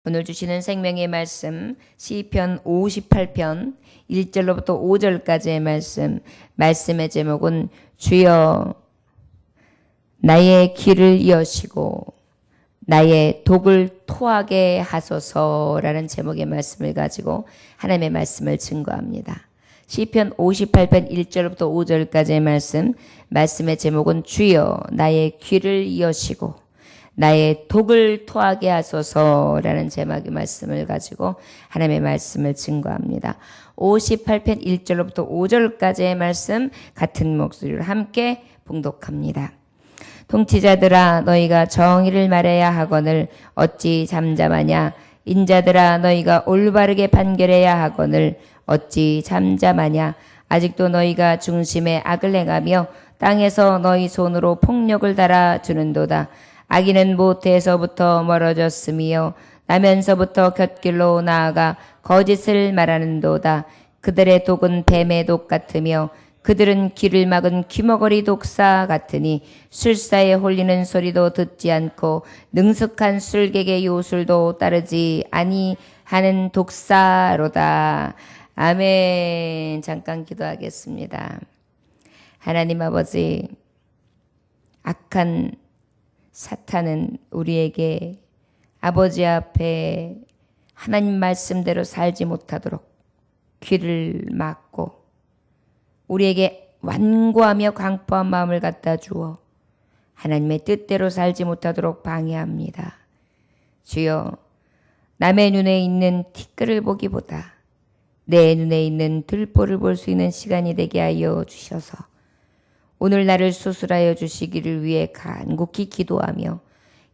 오늘 주시는 생명의 말씀 시편 58편 1절로부터 5절까지의 말씀의 제목은 주여 나의 길을 여시고 나의 독을 토하게 하소서라는 제목의 말씀을 가지고 하나님의 말씀을 증거합니다. 시편 58편 1절부터 5절까지의 말씀의 제목은 주여 나의 귀를 여시고 나의 독을 토하게 하소서라는 제목의 말씀을 가지고 하나님의 말씀을 증거합니다. 58편 1절부터 5절까지의 말씀 같은 목소리로 함께 봉독합니다. 통치자들아 너희가 정의를 말해야 하거늘 어찌 잠잠하냐. 인자들아 너희가 올바르게 판결해야 하거늘 어찌 잠잠하냐. 아직도 너희가 중심에 악을 행하며 땅에서 너희 손으로 폭력을 달아주는도다. 악인은 모태에서부터 멀어졌으며 나면서부터 곁길로 나아가 거짓을 말하는도다. 그들의 독은 뱀의 독 같으며 그들은 길을 막은 귀머거리 독사 같으니 술사에 홀리는 소리도 듣지 않고 능숙한 술객의 요술도 따르지 아니하는 독사로다. 아멘. 잠깐 기도하겠습니다. 하나님 아버지, 악한 사탄은 우리에게 아버지 앞에 하나님 말씀대로 살지 못하도록 귀를 막고 우리에게 완고하며 강포한 마음을 갖다 주어 하나님의 뜻대로 살지 못하도록 방해합니다. 주여, 남의 눈에 있는 티끌을 보기보다 내 눈에 있는 들보를 볼 수 있는 시간이 되게 하여 주셔서 오늘 나를 수술하여 주시기를 위해 간곡히 기도하며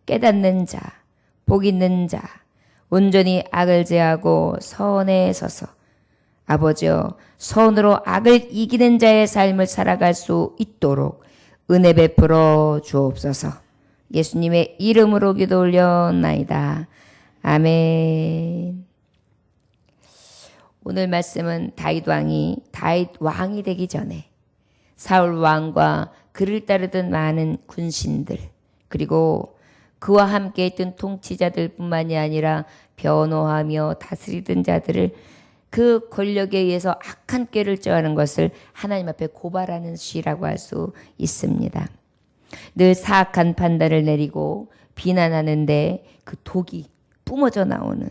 깨닫는 자, 복 있는 자, 온전히 악을 제하고 선에 서서 아버지여 선으로 악을 이기는 자의 삶을 살아갈 수 있도록 은혜 베풀어 주옵소서. 예수님의 이름으로 기도 올려나이다. 아멘. 오늘 말씀은 다윗 왕이 되기 전에 사울 왕과 그를 따르던 많은 군신들 그리고 그와 함께 있던 통치자들뿐만이 아니라 변호하며 다스리던 자들을 그 권력에 의해서 악한 꾀를 쪄하는 것을 하나님 앞에 고발하는 시라고 할 수 있습니다. 늘 사악한 판단을 내리고 비난하는데 그 독이 뿜어져 나오는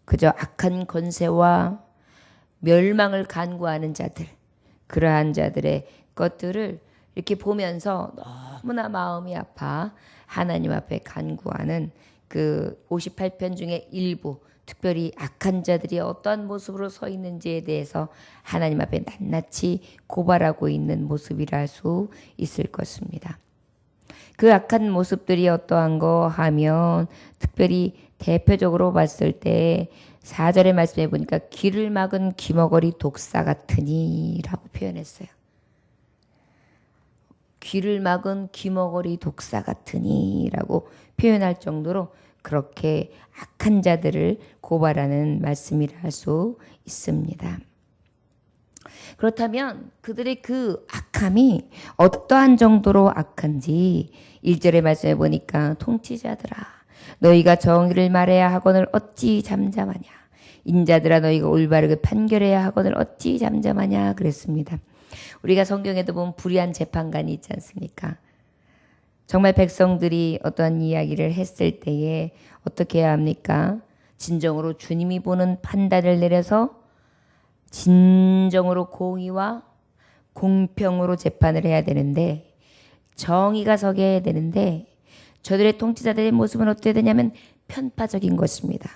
그저 악한 권세와 멸망을 간구하는 자들, 그러한 자들의 것들을 이렇게 보면서 너무나 마음이 아파 하나님 앞에 간구하는 그 58편 중에 일부, 특별히 악한 자들이 어떠한 모습으로 서 있는지에 대해서 하나님 앞에 낱낱이 고발하고 있는 모습이라 할 수 있을 것입니다. 그 악한 모습들이 어떠한거 하면 특별히 대표적으로 봤을 때 4절의 말씀에 보니까 길을 막은 귀머거리 독사 같으니 라고 표현했어요. 귀를 막은 귀머거리 독사 같으니 라고 표현할 정도로 그렇게 악한 자들을 고발하는 말씀이라 할 수 있습니다. 그렇다면 그들의 그 악함이 어떠한 정도로 악한지 1절의 말씀에 보니까 통치자들아 너희가 정의를 말해야 하거늘 어찌 잠잠하냐. 인자들아 너희가 올바르게 판결해야 하거늘 어찌 잠잠하냐 그랬습니다. 우리가 성경에도 보면 불의한 재판관이 있지 않습니까? 정말 백성들이 어떠한 이야기를 했을 때에 어떻게 해야 합니까? 진정으로 주님이 보는 판단을 내려서 진정으로 공의와 공평으로 재판을 해야 되는데 정의가 서게 해야 되는데 저들의 통치자들의 모습은 어떻게 되냐면 편파적인 것입니다.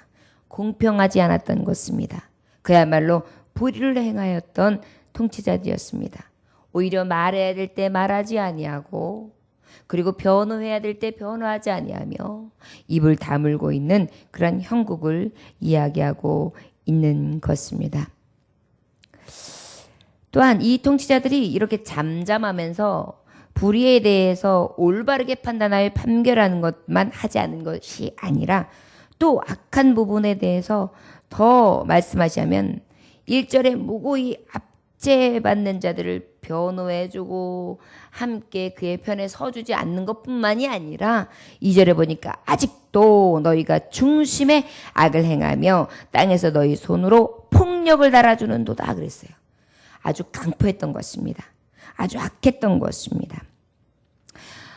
공평하지 않았던 것입니다. 그야말로 불의를 행하였던 통치자들이었습니다. 오히려 말해야 될 때 말하지 아니하고 그리고 변호해야 될 때 변호하지 아니하며 입을 다물고 있는 그런 형국을 이야기하고 있는 것입니다. 또한 이 통치자들이 이렇게 잠잠하면서 불의에 대해서 올바르게 판단하여 판결하는 것만 하지 않은 것이 아니라 또 악한 부분에 대해서 더 말씀하시면 1절에 무고히 압제받는 자들을 변호해주고 함께 그의 편에 서주지 않는 것뿐만이 아니라 2절에 보니까 아직도 또 너희가 중심에 악을 행하며 땅에서 너희 손으로 폭력을 달아주는도다 그랬어요. 아주 강포했던 것입니다. 아주 악했던 것입니다.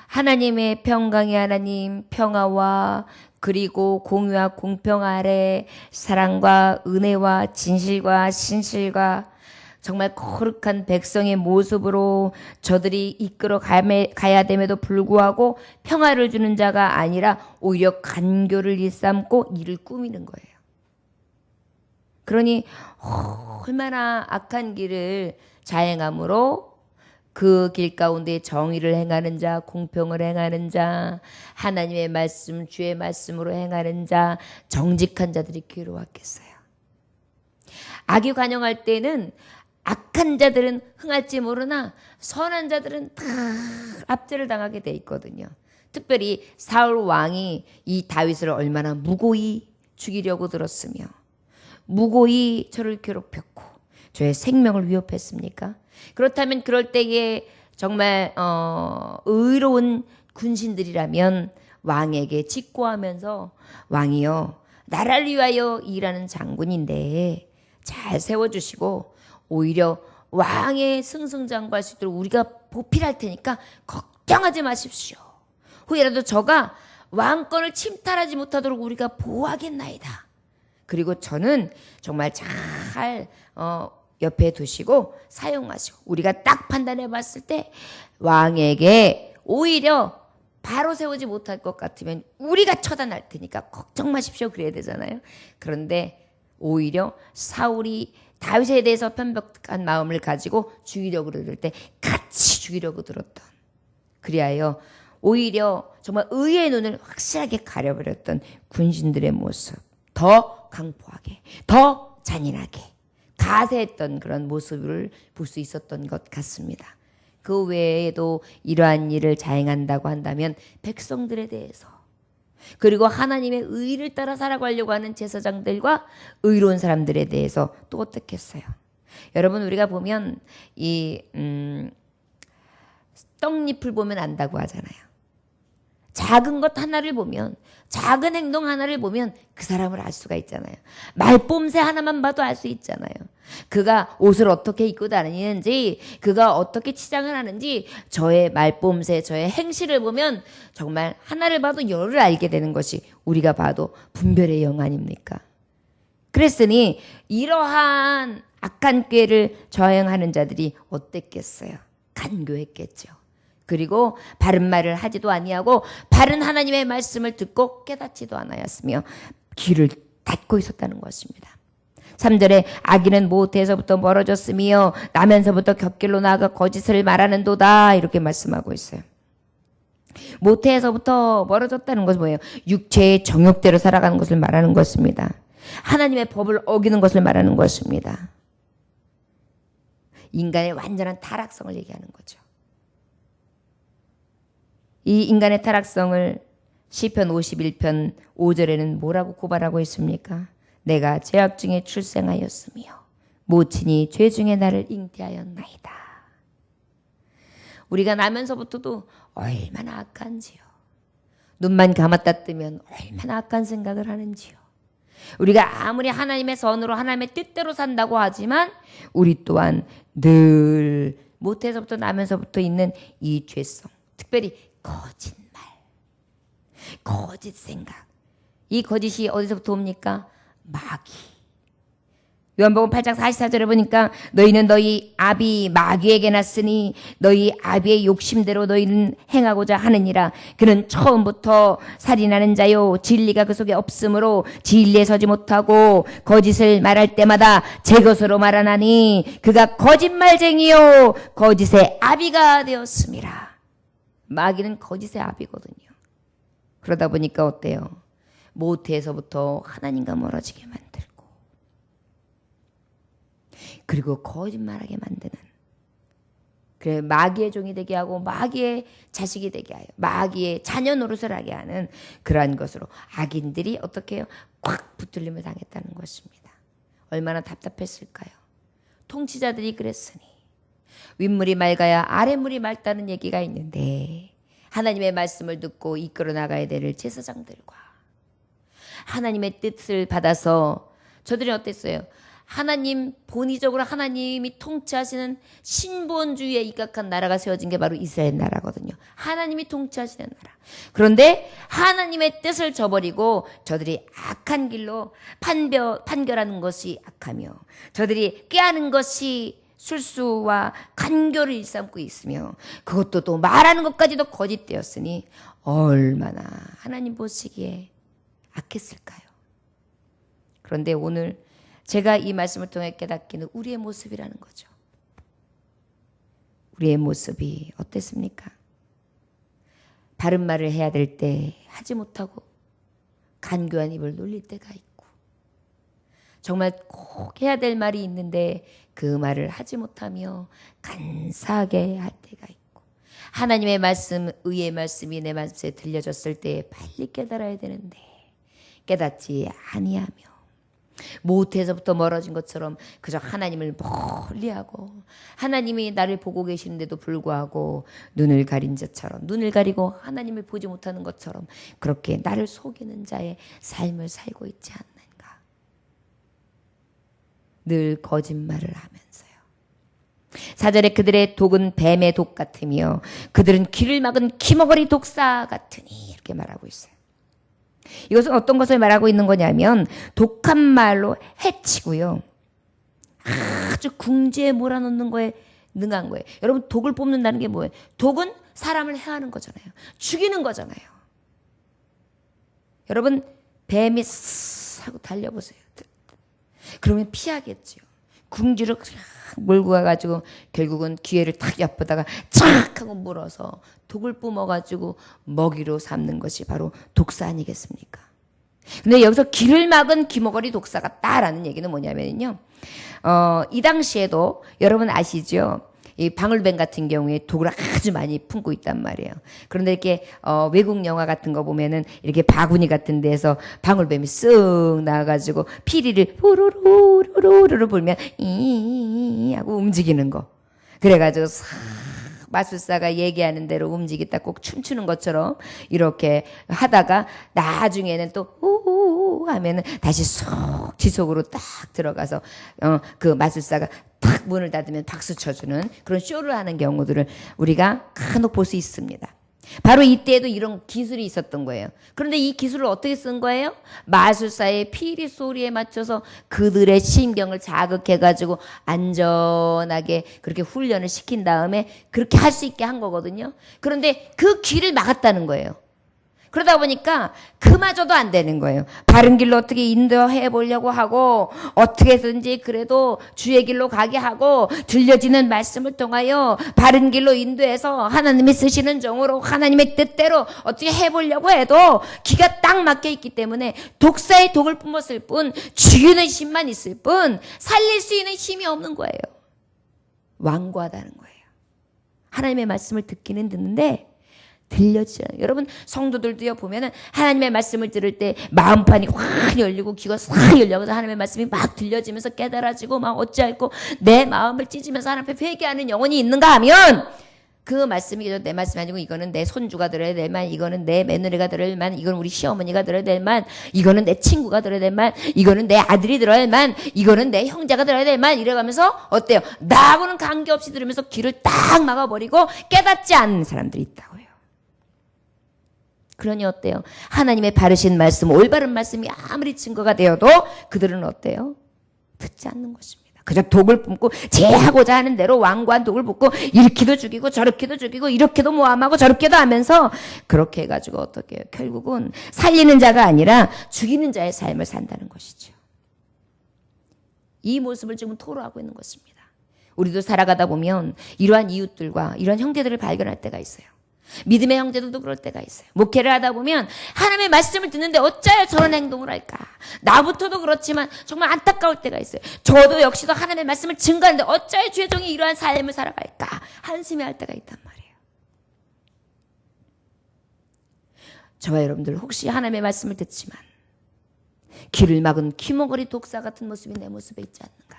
하나님의 평강의 하나님, 평화와 그리고 공유와 공평 아래 사랑과 은혜와 진실과 신실과 정말 거룩한 백성의 모습으로 저들이 이끌어 가야 됨에도 불구하고 평화를 주는 자가 아니라 오히려 간교를 일삼고 이를 꾸미는 거예요. 그러니 얼마나 악한 길을 자행함으로 그 길 가운데 정의를 행하는 자, 공평을 행하는 자, 하나님의 말씀, 주의 말씀으로 행하는 자, 정직한 자들이 괴로웠겠어요. 악이 관영할 때는 악한 자들은 흥할지 모르나 선한 자들은 다 압제를 당하게 돼 있거든요. 특별히 사울 왕이 이 다윗을 얼마나 무고히 죽이려고 들었으며 무고히 저를 괴롭혔고 저의 생명을 위협했습니까? 그렇다면 그럴 때에 정말 의로운 군신들이라면 왕에게 직고하면서 왕이여 나라를 위하여 일하는 장군인데 잘 세워주시고 오히려 왕의 승승장구할 수 있도록 우리가 보필할 테니까 걱정하지 마십시오. 후에라도 저가 왕권을 침탈하지 못하도록 우리가 보호하겠나이다. 그리고 저는 정말 잘 옆에 두시고 사용하시고 우리가 딱 판단해 봤을 때 왕에게 오히려 바로 세우지 못할 것 같으면 우리가 처단할 테니까 걱정 마십시오 그래야 되잖아요. 그런데 오히려 사울이 다윗에 대해서 편박한 마음을 가지고 죽이려고 그럴 때 같이 죽이려고 들었던 그리하여 오히려 정말 의의 눈을 확실하게 가려버렸던 군신들의 모습 더 강포하게 더 잔인하게 가세했던 그런 모습을 볼 수 있었던 것 같습니다. 그 외에도 이러한 일을 자행한다고 한다면 백성들에 대해서 그리고 하나님의 의를 따라 살아가려고 하는 제사장들과 의로운 사람들에 대해서 또 어떻겠어요? 여러분 우리가 보면 이 떡잎을 보면 안다고 하잖아요. 작은 것 하나를 보면 작은 행동 하나를 보면 그 사람을 알 수가 있잖아요. 말뽐새 하나만 봐도 알 수 있잖아요. 그가 옷을 어떻게 입고 다니는지 그가 어떻게 치장을 하는지 저의 말뽐새 저의 행실을 보면 정말 하나를 봐도 열을 알게 되는 것이 우리가 봐도 분별의 영 아닙니까? 그랬으니 이러한 악한 꾀를 저행하는 자들이 어땠겠어요? 간교했겠죠. 그리고 바른 말을 하지도 아니하고 바른 하나님의 말씀을 듣고 깨닫지도 않았으며 귀를 닫고 있었다는 것입니다. 3절에 악인은 모태에서부터 멀어졌으며 나면서부터 곁길로 나아가 거짓을 말하는도다 이렇게 말씀하고 있어요. 모태에서부터 멀어졌다는 것은 뭐예요? 육체의 정욕대로 살아가는 것을 말하는 것입니다. 하나님의 법을 어기는 것을 말하는 것입니다. 인간의 완전한 타락성을 얘기하는 거죠. 이 인간의 타락성을 시편 51편 5절에는 뭐라고 고발하고 있습니까? 내가 죄악 중에 출생하였으며 모친이 죄 중에 나를 잉태하였나이다. 우리가 나면서부터도 얼마나 악한지요. 눈만 감았다 뜨면 얼마나 악한 생각을 하는지요. 우리가 아무리 하나님의 선으로 하나님의 뜻대로 산다고 하지만 우리 또한 늘 모태에서부터 나면서부터 있는 이 죄성, 특별히 거짓말, 거짓 생각. 이 거짓이 어디서부터 옵니까? 마귀. 요한복음 8장 44절에 보니까 너희는 너희 아비 마귀에게 났으니 너희 아비의 욕심대로 너희는 행하고자 하느니라. 그는 처음부터 살인하는 자요 진리가 그 속에 없으므로 진리에 서지 못하고 거짓을 말할 때마다 제 것으로 말하나니 그가 거짓말쟁이요 거짓의 아비가 되었음이라. 마귀는 거짓의 아비거든요. 그러다 보니까 어때요? 모태에서부터 하나님과 멀어지게 만들고 그리고 거짓말하게 만드는 그래 마귀의 종이 되게 하고 마귀의 자식이 되게 하여 마귀의 자녀 노릇을 하게 하는 그러한 것으로 악인들이 어떻게 해요? 꽉 붙들림을 당했다는 것입니다. 얼마나 답답했을까요? 통치자들이 그랬으니 윗물이 맑아야 아랫물이 맑다는 얘기가 있는데 하나님의 말씀을 듣고 이끌어 나가야 될 제사장들과 하나님의 뜻을 받아서 저들이 어땠어요? 하나님, 본의적으로 하나님이 통치하시는 신본주의에 입각한 나라가 세워진 게 바로 이스라엘 나라거든요. 하나님이 통치하시는 나라. 그런데 하나님의 뜻을 저버리고 저들이 악한 길로 판결하는 것이 악하며 저들이 꾀하는 것이 술수와 간교를 일삼고 있으며 그것도 또 말하는 것까지도 거짓되었으니 얼마나 하나님 보시기에 악했을까요? 그런데 오늘 제가 이 말씀을 통해 깨닫기는 우리의 모습이라는 거죠. 우리의 모습이 어땠습니까? 바른 말을 해야 될 때 하지 못하고 간교한 입을 놀릴 때가 있고 정말 꼭 해야 될 말이 있는데 그 말을 하지 못하며 간사하게 할 때가 있고 하나님의 말씀, 의의 말씀이 내 말씀에 들려졌을 때 빨리 깨달아야 되는데 깨닫지 아니하며 모태에서부터 멀어진 것처럼 그저 하나님을 멀리하고 하나님이 나를 보고 계시는데도 불구하고 눈을 가린 자처럼 눈을 가리고 하나님을 보지 못하는 것처럼 그렇게 나를 속이는 자의 삶을 살고 있지 않는가. 늘 거짓말을 하면서요. 4절에 그들의 독은 뱀의 독 같으며 그들은 길을 막은 기머거리 독사 같으니 이렇게 말하고 있어요. 이것은 어떤 것을 말하고 있는 거냐면 독한 말로 해치고요. 아주 궁지에 몰아넣는 거에 능한 거예요. 여러분 독을 뽑는다는 게 뭐예요? 독은 사람을 해하는 거잖아요. 죽이는 거잖아요. 여러분 뱀이 싹 하고 달려보세요. 그러면 피하겠죠. 궁지로 몰고 가가지고 결국은 기회를 탁 엿보다가 착 하고 물어서 독을 뿜어가지고 먹이로 삼는 것이 바로 독사 아니겠습니까? 근데 여기서 길을 막은 기머거리 독사 같다라는 얘기는 뭐냐면요. 이 당시에도 여러분 아시죠? 이 방울뱀 같은 경우에 독을 아주 많이 품고 있단 말이에요. 그런데 이렇게 외국 영화 같은 거 보면은 이렇게 바구니 같은 데서 방울뱀이 쓱 나와가지고 피리를 후루루루루루 불면 이 하고 움직이는 거. 그래가지고 싹 마술사가 얘기하는 대로 움직이다 꼭 춤추는 것처럼 이렇게 하다가 나중에는 또 우우우 하면은 다시 쏙 지속으로 딱 들어가서 그 마술사가 탁 문을 닫으면 박수 쳐주는 그런 쇼를 하는 경우들을 우리가 간혹 볼 수 있습니다. 바로 이때에도 이런 기술이 있었던 거예요. 그런데 이 기술을 어떻게 쓴 거예요? 마술사의 피리 소리에 맞춰서 그들의 심경을 자극해가지고 안전하게 그렇게 훈련을 시킨 다음에 그렇게 할 수 있게 한 거거든요. 그런데 그 길을 막았다는 거예요. 그러다 보니까 그마저도 안 되는 거예요. 바른 길로 어떻게 인도해 보려고 하고 어떻게 해서든지 그래도 주의 길로 가게 하고 들려지는 말씀을 통하여 바른 길로 인도해서 하나님이 쓰시는 종으로 하나님의 뜻대로 어떻게 해보려고 해도 기가 딱 막혀 있기 때문에 독사의 독을 뿜었을 뿐 죽이는 힘만 있을 뿐 살릴 수 있는 힘이 없는 거예요. 완고하다는 거예요. 하나님의 말씀을 듣기는 듣는데 들려지지 않아요. 여러분 성도들도요 보면은 하나님의 말씀을 들을 때 마음판이 확 열리고 귀가 확 열려서 하나님의 말씀이 막 들려지면서 깨달아지고 막 어찌할고 내 마음을 찢으면서 하나님 앞에 회개하는 영혼이 있는가 하면 그 말씀이 내 말씀이 아니고 이거는 내 손주가 들어야 될 말, 이거는 내 며느리가 들어야 될 말, 이건 우리 시어머니가 들어야 될 말, 이거는 내 친구가 들어야 될 말, 이거는 내 아들이 들어야 될 말, 이거는 내 형제가 들어야 될 말 이래가면서 어때요? 나하고는 관계없이 들으면서 귀를 딱 막아버리고 깨닫지 않는 사람들이 있다고요. 그러니 어때요? 하나님의 바르신 말씀, 올바른 말씀이 아무리 증거가 되어도 그들은 어때요? 듣지 않는 것입니다. 그저 독을 뿜고 제하고자 하는 대로 완고한 독을 붓고 이렇게도 죽이고 저렇게도 죽이고 이렇게도 모함하고 저렇게도 하면서 그렇게 해가지고 어떻게 해요? 결국은 살리는 자가 아니라 죽이는 자의 삶을 산다는 것이죠. 이 모습을 지금 토로하고 있는 것입니다. 우리도 살아가다 보면 이러한 이웃들과 이러한 형제들을 발견할 때가 있어요. 믿음의 형제들도 그럴 때가 있어요. 목회를 하다 보면 하나님의 말씀을 듣는데 어찌하여 저런 행동을 할까? 나부터도 그렇지만 정말 안타까울 때가 있어요. 저도 역시도 하나님의 말씀을 증거하는데 어찌하여 주의 종이 이러한 삶을 살아갈까? 한심해 할 때가 있단 말이에요. 저와 여러분들 혹시 하나님의 말씀을 듣지만 길을 막은 귀머거리 독사 같은 모습이 내 모습에 있지 않는가?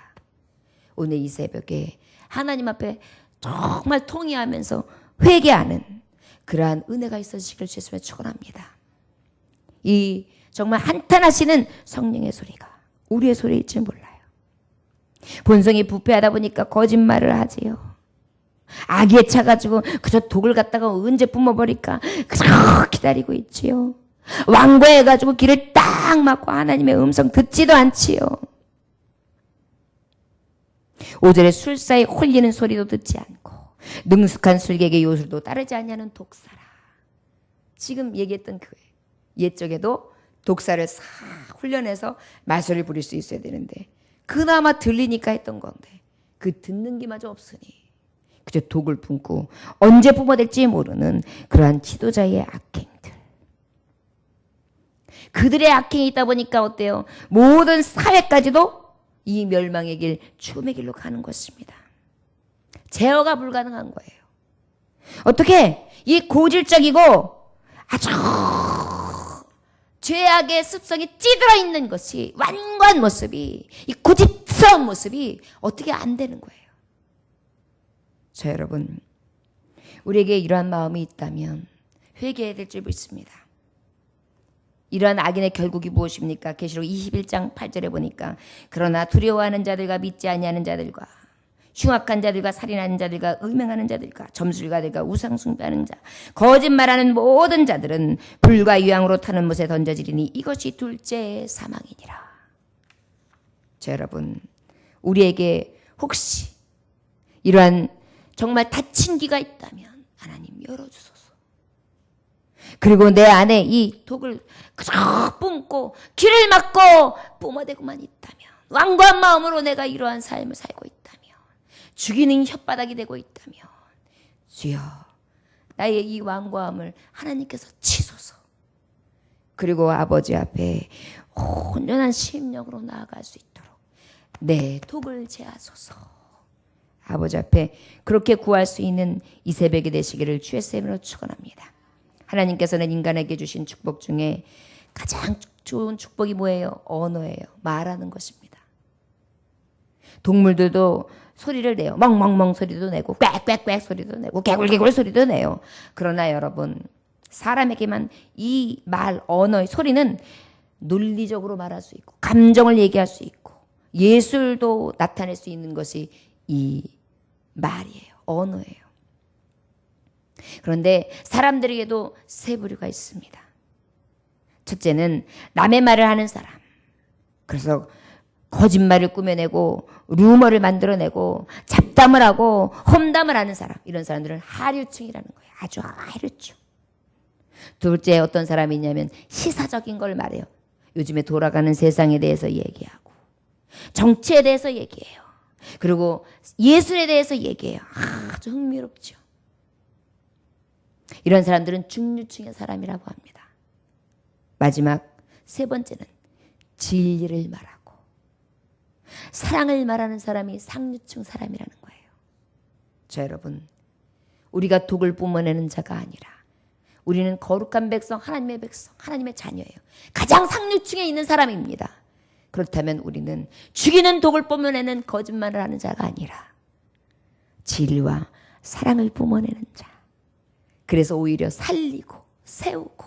오늘 이 새벽에 하나님 앞에 정말 통회하면서 회개하는 그러한 은혜가 있어지기를 주님의 축원합니다. 이 정말 한탄하시는 성령의 소리가 우리의 소리일지 몰라요. 본성이 부패하다 보니까 거짓말을 하지요. 악에 차가지고 그저 독을 갖다가 언제 뿜어버릴까 그저 기다리고 있지요. 완고해가지고 귀를 딱 막고 하나님의 음성 듣지도 않지요. 5절에 술사에 홀리는 소리도 듣지 않고 능숙한 술객의 요술도 따르지 않냐는 독사라. 지금 얘기했던 그 옛적에도 독사를 싹 훈련해서 마술을 부릴 수 있어야 되는데 그나마 들리니까 했던 건데 그 듣는 게마저 없으니 그저 독을 뿜고 언제 뿜어댈지 모르는 그러한 지도자의 악행들. 그들의 악행이 있다 보니까 어때요? 모든 사회까지도 이 멸망의 길, 죽음의 길로 가는 것입니다. 제어가 불가능한 거예요. 어떻게 이 고질적이고 아주 죄악의 습성이 찌들어 있는 것이 완고한 모습이, 이 고집스러운 모습이 어떻게 안 되는 거예요. 자, 여러분, 우리에게 이러한 마음이 있다면 회개해야 될 줄 믿습니다. 이러한 악인의 결국이 무엇입니까? 계시록 21장 8절에 보니까 그러나 두려워하는 자들과 믿지 아니하는 자들과 흉악한 자들과 살인하는 자들과 음행하는 자들과 점술가들과 우상 숭배하는 자 거짓말하는 모든 자들은 불과 유황으로 타는 못에 던져지리니 이것이 둘째 사망이니라. 자, 여러분, 우리에게 혹시 이러한 정말 닫힌 귀가 있다면 하나님 열어주소서. 그리고 내 안에 이 독을 그저 뿜고 귀를 막고 뿜어대고만 있다면, 완고한 마음으로 내가 이러한 삶을 살고 있다면, 죽이는 혓바닥이 되고 있다면, 주여 나의 이 완고함을 하나님께서 치소서. 그리고 아버지 앞에 온전한 심령으로 나아갈 수 있도록 내 독을 제하소서. 아버지 앞에 그렇게 구할 수 있는 이 새벽이 되시기를 주의 이름으로 축원합니다. 하나님께서는 인간에게 주신 축복 중에 가장 좋은 축복이 뭐예요? 언어예요. 말하는 것입니다. 동물들도 소리를 내요. 멍멍멍 소리도 내고 꽥꽥꽥 소리도 내고 개굴개굴 소리도 내요. 그러나 여러분, 사람에게만 이 말, 언어의 소리는 논리적으로 말할 수 있고 감정을 얘기할 수 있고 예술도 나타낼 수 있는 것이 이 말이에요. 언어예요. 그런데 사람들에게도 세 부류가 있습니다. 첫째는 남의 말을 하는 사람. 그래서 거짓말을 꾸며내고 루머를 만들어내고 잡담을 하고 험담을 하는 사람. 이런 사람들은 하류층이라는 거예요. 아주 하류층. 둘째, 어떤 사람이 있냐면 시사적인 걸 말해요. 요즘에 돌아가는 세상에 대해서 얘기하고 정치에 대해서 얘기해요. 그리고 예술에 대해서 얘기해요. 아주 흥미롭죠. 이런 사람들은 중류층의 사람이라고 합니다. 마지막 세 번째는 진리를 말하고 사랑을 말하는 사람이 상류층 사람이라는 거예요. 자, 여러분, 우리가 독을 뿜어내는 자가 아니라 우리는 거룩한 백성, 하나님의 백성, 하나님의 자녀예요. 가장 상류층에 있는 사람입니다. 그렇다면 우리는 죽이는 독을 뿜어내는 거짓말을 하는 자가 아니라 진리와 사랑을 뿜어내는 자. 그래서 오히려 살리고 세우고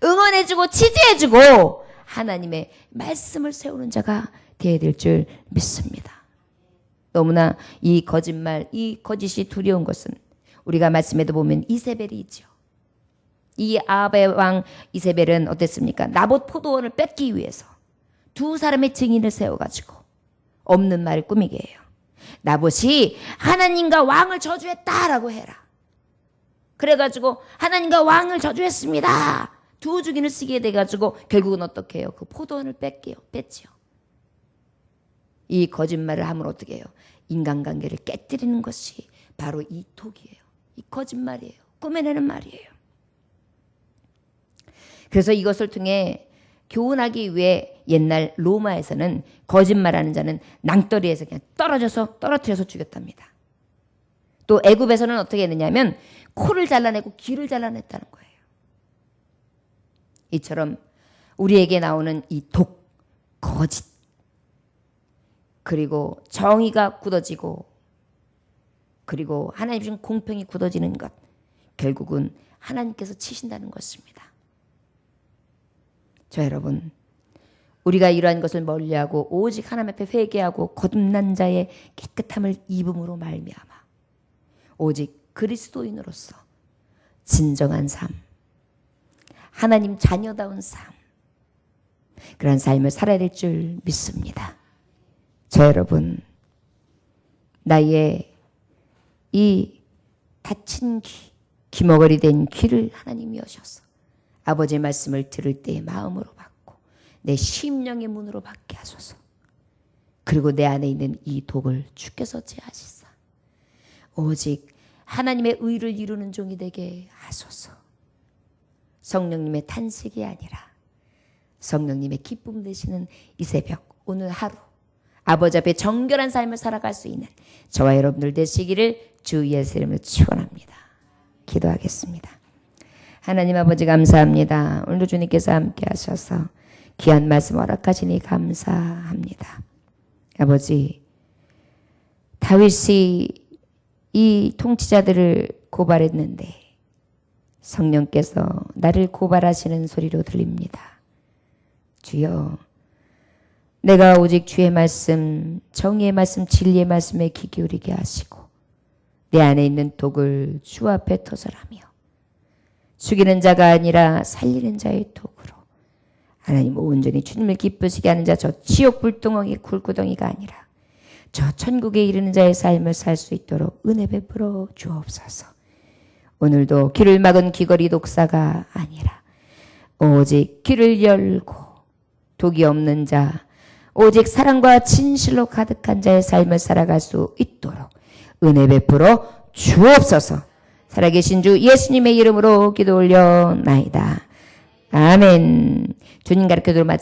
응원해주고 지지해주고 하나님의 말씀을 세우는 자가 되어야 될 줄 믿습니다. 너무나 이 거짓말, 이 거짓이 두려운 것은 우리가 말씀에도 보면 이세벨이죠. 이 아합의 왕 이세벨은 어땠습니까? 나봇 포도원을 뺏기 위해서 두 사람의 증인을 세워가지고 없는 말을 꾸미게 해요. 나봇이 하나님과 왕을 저주했다라고 해라. 그래가지고 하나님과 왕을 저주했습니다. 두 증인을 쓰게 돼가지고 결국은 어떻게 해요? 그 포도원을 뺐지요. 이 거짓말을 하면 어떻게 해요? 인간관계를 깨뜨리는 것이 바로 이 독이에요. 이 거짓말이에요. 꾸며내는 말이에요. 그래서 이것을 통해 교훈하기 위해 옛날 로마에서는 거짓말하는 자는 낭떠리에서 그냥 떨어뜨려서 죽였답니다. 또 애굽에서는 어떻게 했느냐면 코를 잘라내고 귀를 잘라냈다는 거예요. 이처럼 우리에게 나오는 이 독, 거짓, 그리고 정의가 굳어지고 그리고 하나님 주신 공평이 굳어지는 것, 결국은 하나님께서 치신다는 것입니다. 저 여러분, 우리가 이러한 것을 멀리하고 오직 하나님 앞에 회개하고 거듭난 자의 깨끗함을 입음으로 말미암아 오직 그리스도인으로서 진정한 삶, 하나님 자녀다운 삶, 그런 삶을 살아야 될 줄 믿습니다. 저 여러분, 나의 이 다친 귀, 귀머거리 된 귀를 하나님이 여셔서 아버지의 말씀을 들을 때의 마음으로 받고 내 심령의 문으로 받게 하소서. 그리고 내 안에 있는 이 독을 주께서 제하시사 오직 하나님의 의를 이루는 종이 되게 하소서. 성령님의 탄식이 아니라 성령님의 기쁨 되시는 이 새벽, 오늘 하루 아버지 앞에 정결한 삶을 살아갈 수 있는 저와 여러분들 되시기를 주 예수의 이름으로 축원합니다. 기도하겠습니다. 하나님 아버지 감사합니다. 오늘도 주님께서 함께 하셔서 귀한 말씀 허락하시니 감사합니다. 아버지, 다윗이 이 통치자들을 고발했는데 성령께서 나를 고발하시는 소리로 들립니다. 주여, 내가 오직 주의 말씀, 정의의 말씀, 진리의 말씀에 귀 기울이게 하시고 내 안에 있는 독을 주 앞에 터설하며 죽이는 자가 아니라 살리는 자의 독으로 하나님 온전히 주님을 기쁘시게 하는 자, 저 지옥 불덩어리 굴구덩이가 아니라 저 천국에 이르는 자의 삶을 살 수 있도록 은혜 베풀어 주옵소서. 오늘도 귀를 막은 귀걸이 독사가 아니라 오직 귀를 열고 독이 없는 자, 오직 사랑과 진실로 가득한 자의 삶을 살아갈 수 있도록 은혜 베풀어 주옵소서. 살아계신 주 예수님의 이름으로 기도 올려나이다. 아멘. 주님 가르쳐 주는